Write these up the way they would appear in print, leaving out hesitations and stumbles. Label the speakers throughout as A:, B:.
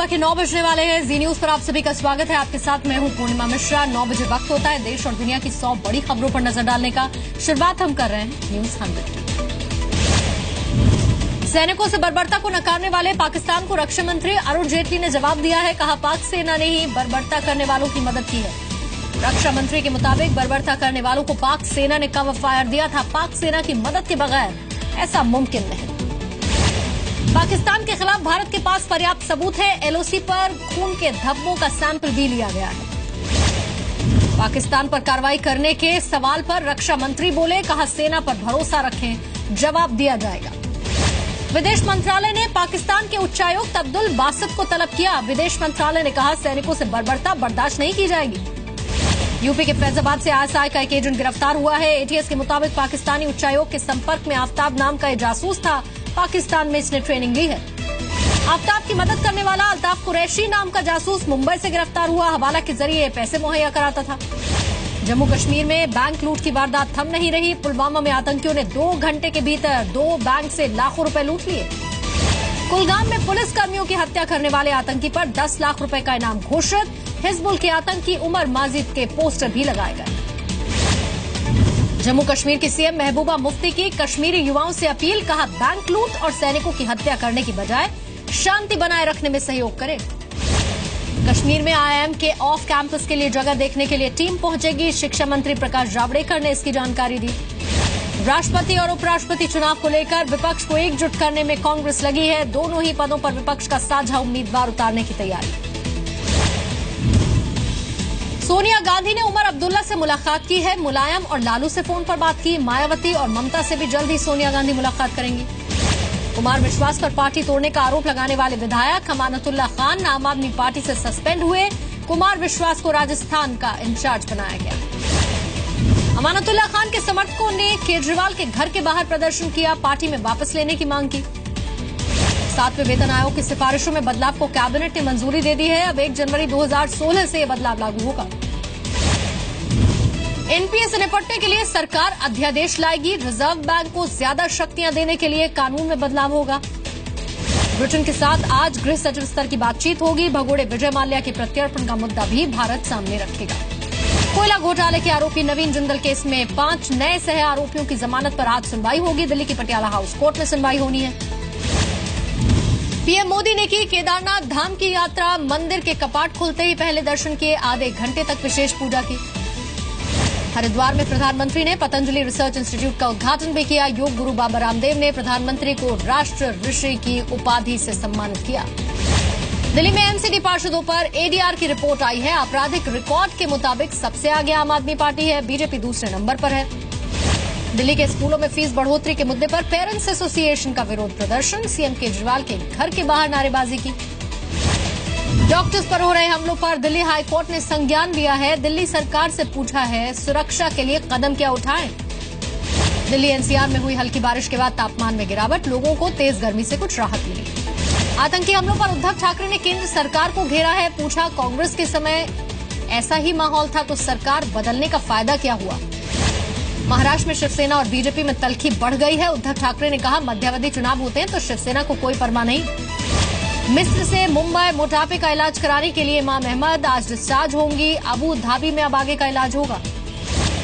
A: सुबह के 9 बजने वाले हैं। जी न्यूज पर आप सभी का स्वागत है। आपके साथ मैं हूं पूर्णिमा मिश्रा। 9 बजे वक्त होता है देश और दुनिया की 100 बड़ी खबरों पर नजर डालने का। शुरुआत हम कर रहे हैं न्यूज 100। सैनिकों से बर्बरता को नकारने वाले पाकिस्तान को रक्षा मंत्री अरुण जेटली ने जवाब दिया है। कहा, पाक सेना ने ही बर्बरता करने वालों की मदद की है। रक्षा मंत्री के मुताबिक बर्बरता करने वालों को पाक सेना ने कवर फायर दिया था। पाक सेना की मदद के बगैर ऐसा मुमकिन नहीं। पाकिस्तान के खिलाफ भारत के पास पर्याप्त सबूत है। एलओसी पर खून के धब्बों का सैंपल भी लिया गया है। पाकिस्तान पर कार्रवाई करने के सवाल पर रक्षा मंत्री बोले, कहा सेना पर भरोसा रखें, जवाब दिया जाएगा। विदेश मंत्रालय ने पाकिस्तान के उच्चायुक्त अब्दुल बासित को तलब किया। विदेश मंत्रालय ने कहा, सैनिकों से बर्बरता बर्दाश्त नहीं की जाएगी। यूपी के फैजाबाद से आईएसआई का एक एजेंट गिरफ्तार हुआ है। एटीएस के मुताबिक पाकिस्तानी उच्चायोग के संपर्क में आफ्ताब नाम का एक जासूस था। पाकिस्तान में इसने ट्रेनिंग ली है। आफ्ताब की मदद करने वाला अल्ताफ कुरैशी नाम का जासूस मुंबई से गिरफ्तार हुआ। हवाला के जरिए पैसे मुहैया कराता था। जम्मू कश्मीर में बैंक लूट की वारदात थम नहीं रही। पुलवामा में आतंकियों ने 2 घंटे के भीतर 2 बैंक से लाखों रुपए लूट लिए। कुलगाम में पुलिस कर्मियों की हत्या करने वाले आतंकी पर 10 लाख रुपए का इनाम घोषित। हिजबुल के आतंकी उमर माजिद के पोस्टर भी लगाए गए। जम्मू कश्मीर की सीएम महबूबा मुफ्ती की कश्मीरी युवाओं से अपील। कहा, बैंक लूट और सैनिकों की हत्या करने की बजाय शांति बनाए रखने में सहयोग करें। कश्मीर में आईआईएम के ऑफ कैंपस के लिए जगह देखने के लिए टीम पहुंचेगी। शिक्षा मंत्री प्रकाश जावड़ेकर ने इसकी जानकारी दी। राष्ट्रपति और उपराष्ट्रपति चुनाव को लेकर विपक्ष को एकजुट करने में कांग्रेस लगी है। दोनों ही पदों पर विपक्ष का साझा उम्मीदवार उतारने की तैयारी। सोनिया गांधी ने उमर अब्दुल्ला से मुलाकात की है। मुलायम और लालू से फोन पर बात की। मायावती और ममता से भी जल्द ही सोनिया गांधी मुलाकात करेंगी। कुमार विश्वास पर पार्टी तोड़ने का आरोप लगाने वाले विधायक अमानतुल्लाह खान आम आदमी पार्टी से सस्पेंड हुए। कुमार विश्वास को राजस्थान का इंचार्ज बनाया गया। अमानतुल्लाह खान के समर्थकों ने केजरीवाल के घर के बाहर प्रदर्शन किया। पार्टी में वापस लेने की मांग की। 7वें वेतन आयोग की सिफारिशों में बदलाव को कैबिनेट ने मंजूरी दे दी है। अब 1 जनवरी 2016 से यह बदलाव लागू होगा। एनपीए से निपटने के लिए सरकार अध्यादेश लाएगी। रिजर्व बैंक को ज्यादा शक्तियां देने के लिए कानून में बदलाव होगा। ब्रिटेन के साथ आज गृह सचिव स्तर की बातचीत होगी। भगोड़े विजय माल्या के प्रत्यर्पण का मुद्दा भी भारत सामने रखेगा। कोयला घोटाले के आरोपी नवीन जिंदल केस में 5 नए सह आरोपियों की जमानत पर आज सुनवाई होगी। दिल्ली की पटियाला हाउस कोर्ट में सुनवाई होनी है। पीएम मोदी ने की केदारनाथ धाम की यात्रा। मंदिर के कपाट खुलते ही पहले दर्शन किए। आधे घंटे तक विशेष पूजा की। हरिद्वार में प्रधानमंत्री ने पतंजलि रिसर्च इंस्टीट्यूट का उद्घाटन भी किया। योग गुरु बाबा रामदेव ने प्रधानमंत्री को राष्ट्र ऋषि की उपाधि से सम्मानित किया। दिल्ली में एनसीडी पार्षदों पर एडीआर की रिपोर्ट आई है। आपराधिक रिकॉर्ड के मुताबिक सबसे आगे आम आदमी पार्टी है। बीजेपी दूसरे नंबर पर है। दिल्ली के स्कूलों में फीस बढ़ोतरी के मुद्दे पर पेरेंट्स एसोसिएशन का विरोध प्रदर्शन। सीएम केजरीवाल के घर के बाहर नारेबाजी की। डॉक्टर्स पर हो रहे हमलों पर दिल्ली हाईकोर्ट ने संज्ञान लिया है। दिल्ली सरकार से पूछा है, सुरक्षा के लिए कदम क्या उठाएं। दिल्ली एनसीआर में हुई हल्की बारिश के बाद तापमान में गिरावट। लोगों को तेज गर्मी से कुछ राहत मिली। आतंकी हमलों पर उद्धव ठाकरे ने केंद्र सरकार को घेरा है। पूछा, कांग्रेस के समय ऐसा ही माहौल था तो सरकार बदलने का फायदा क्या हुआ। महाराष्ट्र में शिवसेना और बीजेपी में तल्खी बढ़ गई है। उद्धव ठाकरे ने कहा, मध्यावधि चुनाव होते हैं तो शिवसेना को कोई परवाह नहीं। मिस्र से मुंबई मोटापे का इलाज कराने के लिए इमाम अहमद आज डिस्चार्ज होंगी। अबू धाबी में अब आगे का इलाज होगा।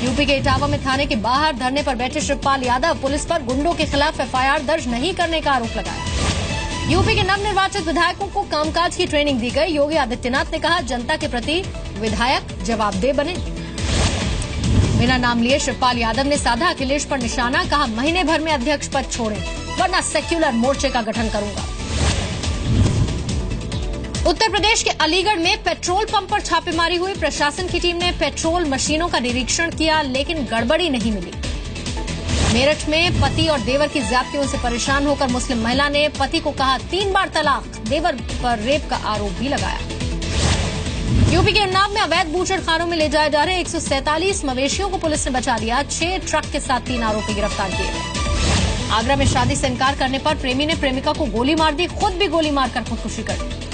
A: यूपी के इटावा में थाने के बाहर धरने पर बैठे शिवपाल यादव पुलिस पर गुंडों के खिलाफ एफआईआर दर्ज नहीं करने का आरोप लगाया। यूपी के नवनिर्वाचित विधायकों को कामकाज की ट्रेनिंग दी गई। योगी आदित्यनाथ ने कहा, जनता के प्रति विधायक जवाबदेह बने। बिना नाम लिए शिवपाल यादव ने साधा अखिलेश पर निशाना। कहा, महीने भर में अध्यक्ष पद छोड़ें वरना सेक्युलर मोर्चे का गठन करूंगा। उत्तर प्रदेश के अलीगढ़ में पेट्रोल पंप पर छापेमारी हुई। प्रशासन की टीम ने पेट्रोल मशीनों का निरीक्षण किया लेकिन गड़बड़ी नहीं मिली। मेरठ में पति और देवर की ज्यादतियों से परेशान होकर मुस्लिम महिला ने पति को कहा 3 बार तलाक। देवर पर रेप का आरोप भी लगाया। यूपी के उन्नाव में अवैध बूचड़ खानों में ले जाए जा रहे 147 मवेशियों को पुलिस ने बचा लिया। 6 ट्रक के साथ 3 आरोपी गिरफ्तार किए गए। आगरा में शादी से इनकार करने पर प्रेमी ने प्रेमिका को गोली मार दी। खुद भी गोली मारकर खुदकुशी कर दी।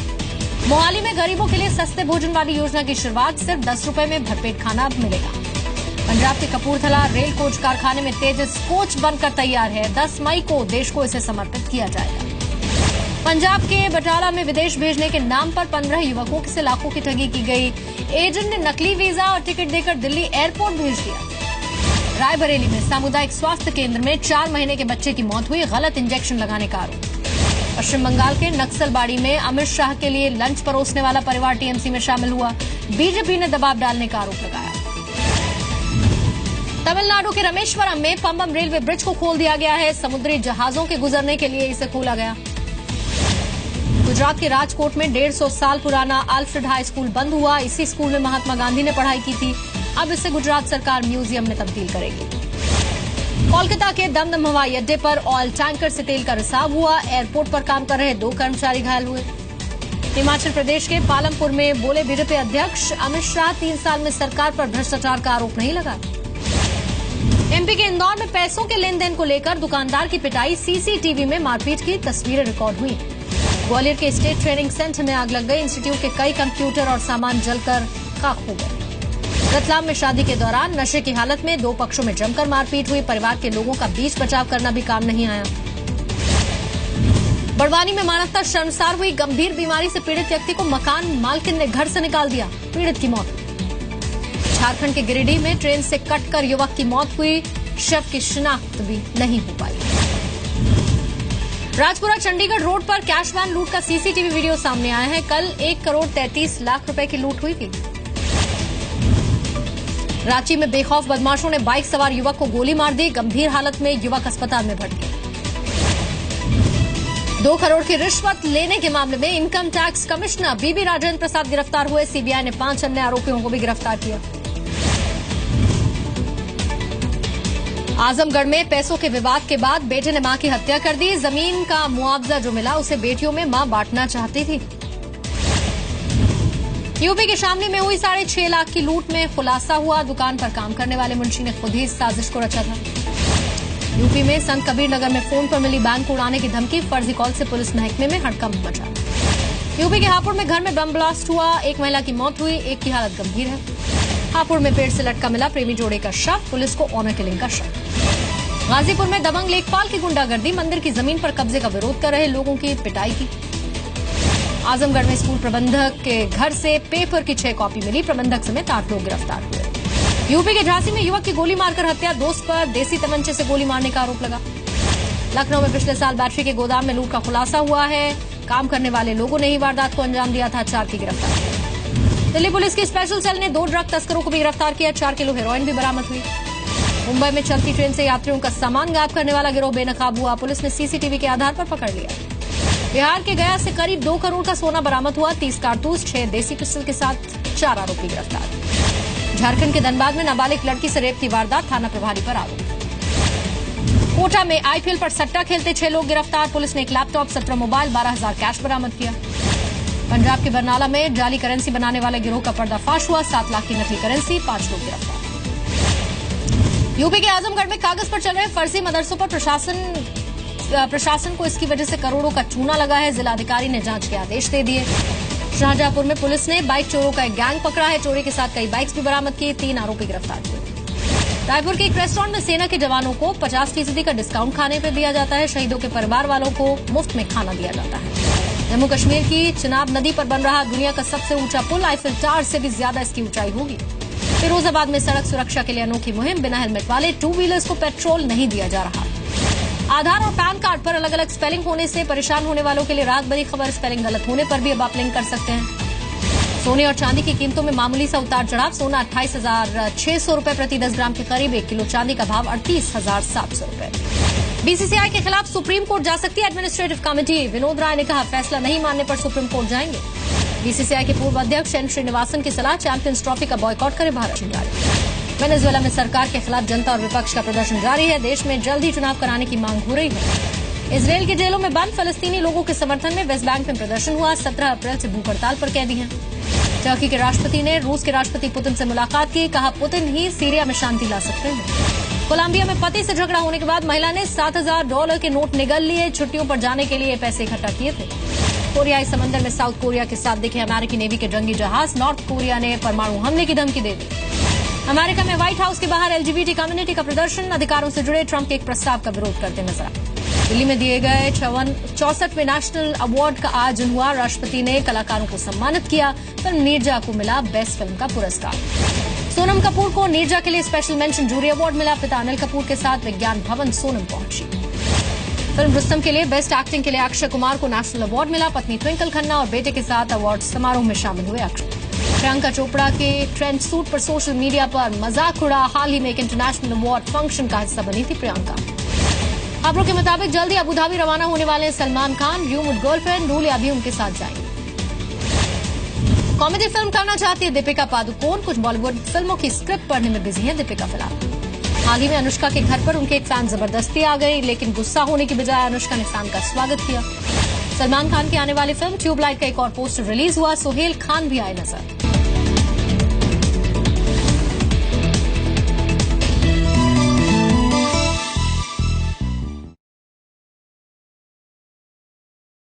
A: मोहाली में गरीबों के लिए सस्ते भोजन वाली योजना की शुरुआत। सिर्फ 10 रुपए में भरपेट खाना अब मिलेगा। पंजाब के कपूरथला रेल कोच कारखाने में तेजस कोच बनकर तैयार है। 10 मई को देश को इसे समर्पित किया जाएगा। पंजाब के बटाला में विदेश भेजने के नाम पर 15 युवकों से लाखों की ठगी की गई। एजेंट ने नकली वीजा और टिकट देकर दिल्ली एयरपोर्ट भेज दिया। रायबरेली में सामुदायिक स्वास्थ्य केंद्र में 4 महीने के बच्चे की मौत हुई, गलत इंजेक्शन लगाने का आरोप। पश्चिम बंगाल के नक्सलबाड़ी में अमित शाह के लिए लंच परोसने वाला परिवार टीएमसी में शामिल हुआ, बीजेपी ने दबाव डालने का आरोप लगाया। तमिलनाडु के रामेश्वरम में पंबम रेलवे ब्रिज को खोल दिया गया है, समुद्री जहाजों के गुजरने के लिए इसे खोला गया। गुजरात के राजकोट में 150 साल पुराना अल्फ्रेड हाई स्कूल बंद हुआ। इसी स्कूल में महात्मा गांधी ने पढ़ाई की थी। अब इसे गुजरात सरकार म्यूजियम में तब्दील करेगी। कोलकाता के दमदम हवाई अड्डे पर ऑयल टैंकर से तेल का रिसाव हुआ। एयरपोर्ट पर काम कर रहे 2 कर्मचारी घायल हुए। हिमाचल प्रदेश के पालमपुर में बोले बीजेपी अध्यक्ष अमित शाह, 3 साल में सरकार पर भ्रष्टाचार का आरोप नहीं लगा। एमपी के इंदौर में पैसों के लेन देन को लेकर दुकानदार की पिटाई, सीसीटीवी में मारपीट की तस्वीरें रिकॉर्ड हुई। ग्वालियर के स्टेट ट्रेनिंग सेंटर में आग लग गई। इंस्टीट्यूट के कई कंप्यूटर और सामान जलकर खाक हो गए। रतलाम में शादी के दौरान नशे की हालत में 2 पक्षों में जमकर मारपीट हुई। परिवार के लोगों का बीच बचाव करना भी काम नहीं आया। बड़वानी में मानवता शर्मसार हुई। गंभीर बीमारी से पीड़ित व्यक्ति को मकान मालकिन ने घर से निकाल दिया, पीड़ित की मौत। झारखंड के गिरिडीह में ट्रेन से कटकर युवक की मौत हुई, शव की शिनाख्त भी नहीं हो पाई। राजपुरा चंडीगढ़ रोड पर कैश वैन लूट का सीसीटीवी वीडियो सामने आया है। कल 1 करोड़ 33 लाख रुपए की लूट हुई थी। रांची में बेखौफ बदमाशों ने बाइक सवार युवक को गोली मार दी, गंभीर हालत में युवक अस्पताल में भर्ती। 2 करोड़ की रिश्वत लेने के मामले में इनकम टैक्स कमिश्नर बीबी राजेंद्र प्रसाद गिरफ्तार हुए। सीबीआई ने 5 अन्य आरोपियों को भी गिरफ्तार किया। आजमगढ़ में पैसों के विवाद के बाद बेटे ने मां की हत्या कर दी। जमीन का मुआवजा जो मिला उसे बेटियों में मां बांटना चाहती थी। यूपी के शामली में हुई 6.5 लाख की लूट में खुलासा हुआ। दुकान पर काम करने वाले मुंशी ने खुद ही इस साजिश को रचा था। यूपी में संत कबीर नगर में फोन पर मिली बैंक को उड़ाने की धमकी, फर्जी कॉल से पुलिस महकमे में हड़कंप मचा। यूपी के हापुड़ में घर में बम ब्लास्ट हुआ, 1 महिला की मौत हुई, एक की हालत गंभीर है। हापुड़ में पेड़ से लटका मिला प्रेमी जोड़े का शव, पुलिस को ऑनर किलिंग का शक। गाजीपुर में दबंग लेखपाल की गुंडागर्दी, मंदिर की जमीन पर कब्जे का विरोध कर रहे लोगों की पिटाई की। आजमगढ़ में स्कूल प्रबंधक के घर से पेपर की 6 कॉपी मिली, प्रबंधक समेत 8 लोग गिरफ्तार हुए। यूपी के झांसी में युवक की गोली मारकर हत्या, दोस्त पर देसी तमंचे से गोली मारने का आरोप लगा। लखनऊ में पिछले साल बैटरी के गोदाम में लूट का खुलासा हुआ है। काम करने वाले लोगों ने ही वारदात को अंजाम दिया था। 4 की गिरफ्तारी। दिल्ली पुलिस की स्पेशल सेल ने 2 ड्रग तस्करों को भी गिरफ्तार किया। 4 किलो हेरोइन भी बरामद हुई। मुंबई में चलती ट्रेन से यात्रियों का सामान गायब करने वाला गिरोह बेनकाब हुआ, पुलिस ने सीसीटीवी के आधार पर पकड़ लिया। बिहार के गया से करीब 2 करोड़ का सोना बरामद हुआ, 30 कारतूस, 6 देसी पिस्टल के साथ 4 आरोपी गिरफ्तार। झारखंड के धनबाद में नाबालिग लड़की से रेप की वारदात, थाना प्रभारी पर आरोप। कोटा में आईपीएल पर सट्टा खेलते 6 लोग गिरफ्तार, पुलिस ने 1 लैपटॉप, 17 मोबाइल, 12,000 कैश बरामद किया। पंजाब के बरनाला में जाली करेंसी बनाने वाले गिरोह का पर्दाफाश हुआ, 7 लाख की नकली करेंसी, 5 लोग गिरफ्तार। यूपी के आजमगढ़ में कागज पर चल रहे फर्जी मदरसों पर प्रशासन को इसकी वजह से करोड़ों का चूना लगा है। जिलाधिकारी ने जांच के आदेश दे दिए। शाहजहांपुर में पुलिस ने बाइक चोरों का एक गैंग पकड़ा है, चोरी के साथ कई बाइक्स भी बरामद किए, 3 आरोपी गिरफ्तार हुए। रायपुर के एक रेस्टोरेंट में सेना के जवानों को 50% का डिस्काउंट खाने पर दिया जाता है। शहीदों के परिवार वालों को मुफ्त में खाना दिया जाता है। जम्मू कश्मीर की चिनाब नदी पर बन रहा दुनिया का सबसे ऊंचा पुल, आईफिल टावर से भी ज्यादा इसकी ऊंचाई होगी। फिरोजाबाद में सड़क सुरक्षा के लिए अनोखी मुहिम, बिना हेलमेट वाले 2 व्हीलर्स को पेट्रोल नहीं दिया जा रहा। आधार और पैन कार्ड पर अलग अलग स्पेलिंग होने से परेशान होने वालों के लिए राहत भरी खबर, स्पेलिंग गलत होने पर भी अब आप लिंक कर सकते हैं। सोने और चांदी की कीमतों में मामूली सा उतार चढ़ाव, सोना 28,600 रुपए प्रति 10 ग्राम के करीब, 1 किलो चांदी का भाव 38,700 रुपए। बीसीसीआई के खिलाफ सुप्रीम कोर्ट जा सकती है एडमिनिस्ट्रेटिव कमेटी, विनोद राय ने कहा फैसला नहीं मानने पर सुप्रीम कोर्ट जाएंगे। बीसीसीआई के पूर्व अध्यक्ष एन श्रीनिवासन की सलाह, चैंपियंस ट्रॉफी का बॉयकॉट करे भारत। वेनेजुएला में सरकार के खिलाफ जनता और विपक्ष का प्रदर्शन जारी है, देश में जल्द ही चुनाव कराने की मांग हो रही है। इसराइल की जेलों में बंद फलस्तीनी लोगों के समर्थन में वेस्ट बैंक में प्रदर्शन हुआ, 17 अप्रैल से भूख हड़ताल पर कैदी हैं। टर्की के राष्ट्रपति ने रूस के राष्ट्रपति पुतिन से मुलाकात की, कहा पुतिन ही सीरिया में शांति ला सकते हैं। कोलंबिया में पति से झगड़ा होने के बाद महिला ने $7,000 के नोट निगल लिए, छुट्टियों पर जाने के लिए पैसे इकट्ठा किए थे। कोरियाई समंदर में साउथ कोरिया के साथ दिखे अमेरिकी नेवी के जंगी जहाज, नॉर्थ कोरिया ने परमाणु हमले की धमकी दे दी। अमेरिका में व्हाइट हाउस के बाहर एलजीबीटी कम्युनिटी का प्रदर्शन, अधिकारों से जुड़े ट्रंप के एक प्रस्ताव का विरोध करते नजर आए। दिल्ली में दिए गए 64वें नेशनल अवार्ड का आज हुआ। राष्ट्रपति ने कलाकारों को सम्मानित किया। फिल्म नीरजा को मिला बेस्ट फिल्म का पुरस्कार। सोनम कपूर को नीरजा के लिए स्पेशल मेंशन जूरी अवार्ड मिला। पिता अनिल कपूर के साथ विज्ञान भवन सोनम पहुंची। फिल्म रुस्तम के लिए बेस्ट एक्टिंग के लिए अक्षय कुमार को नेशनल अवार्ड मिला। पत्नी ट्विंकल खन्ना और बेटे के साथ अवार्ड समारोह में शामिल हुए अक्षय। प्रियंका चोपड़ा के ट्रेंड सूट पर सोशल मीडिया पर मजाक उड़ा। हाल ही में एक इंटरनेशनल अवार्ड फंक्शन का हिस्सा बनी थी प्रियंका। खबरों के मुताबिक जल्दी अबुधाबी रवाना होने वाले Salman Khan. Dream with girlfriend रूलिया भी उनके साथ जाएंगे। कॉमेडी फिल्म करना चाहती है दीपिका पादुकोण। कुछ बॉलीवुड फिल्मों की स्क्रिप्ट पढ़ने में बिजी है दीपिका फिलहाल। हाल ही में अनुष्का के घर पर उनके एक फैन जबरदस्ती आ गई, लेकिन गुस्सा होने की बजाय अनुष्का ने फैन का स्वागत किया। सलमान खान की आने वाली फिल्म ट्यूबलाइट का एक और पोस्टर रिलीज हुआ। सोहेल खान भी आए नजर।